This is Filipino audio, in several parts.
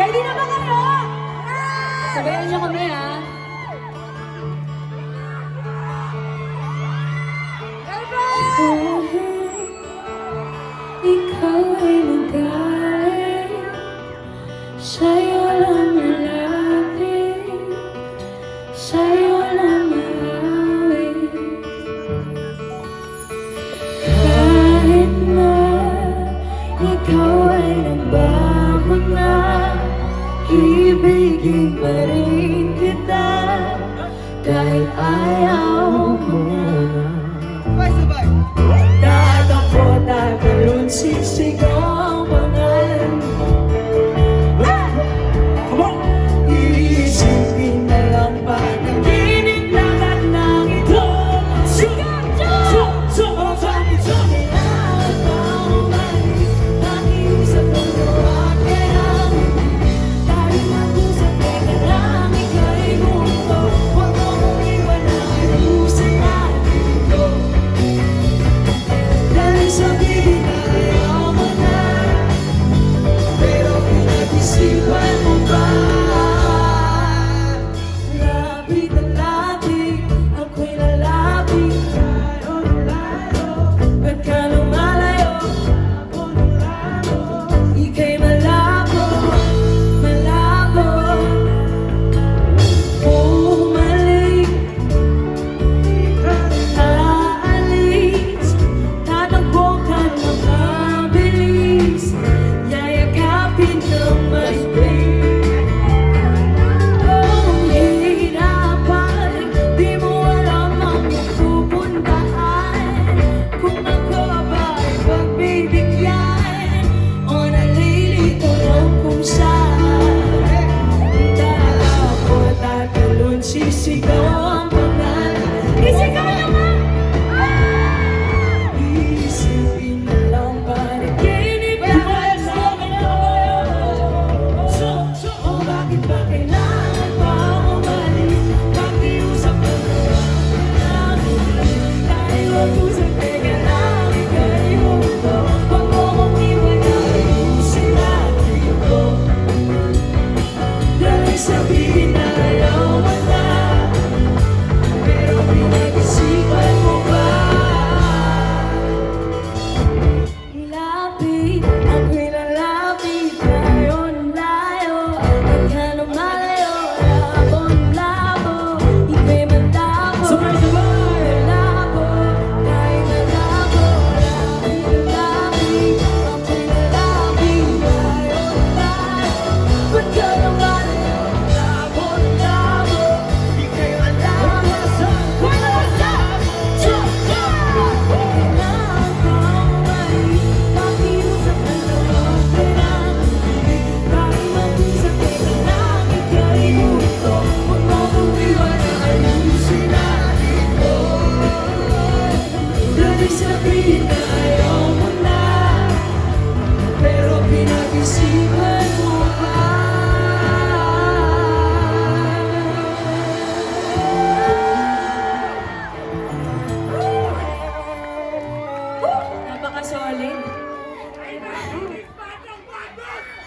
Ready na ba kayo? Sabayan niyo kami, ha? Ikaw ay nagaling, sa'yo lang nalapit, sa'yo lang maawit. Kahit na ikaw ay nagbago na, ibigin pa rin kita, kahit ayaw mo na. Tatakbo, tatalon, sisigaw ang pangalan mo. Iisipin na lang panaginip lahat ng ito. Sigaw! Bakit kailangan pa umalis? Nakiusap ang luwag kaya tayo mag-usap, teka lang, ika'y bumuto. Huwag mo kong iwan na ayusin natin ito. Dahil sabihin na ayaw mo na, pero pinag-isipan mo ba? Lapit na lapit, ako'y lalapit. Ba't ka lumalayo? Ika'y malabo, malabo. Bumalik, aalis, tatakbo ka na mabilis, yayakapin ng mahigpit. Oh, hihirapan, di mo alam ang pupuntahan. Kung ako ba ay pagbibigyan o nalilito lang kung saan. Tatakbo, tatalon, sisigaw ang pangalan. Isigaw naman! Iisipin na lang panaginip lahat ng ito. O bakit ba kailangan pa umalis? Pakiusap na lang tayo mag-usap, teka lang, ika'y bumuto. Huwag mo kong iwan na ayusin natin ito. Dahil sabihin na ayaw mo na, pero pinag-isipan mo ba? Lapit, ako'y lalapit, tayo layo. Ba't ka lumalayo? Labo, labo, ika'y malabo. Malabo, tayo malabo. Lapit, lapit, ako'y lalapit, tayo layo. Ba't ka lumalayo? Labo, labo, ika'y malabo. Kailangan pa umalis, pakiusap na lang, kailangan tayo mag-usap, teka lang, ika'y bumuto. Huwag mo kong iwan na ayusin natin ito. Dahil sabihin na ayaw mo na, pero pinag-isipan mo pa. Napaka-solid.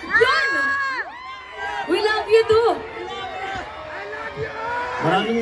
Yan! We love you too! Maraming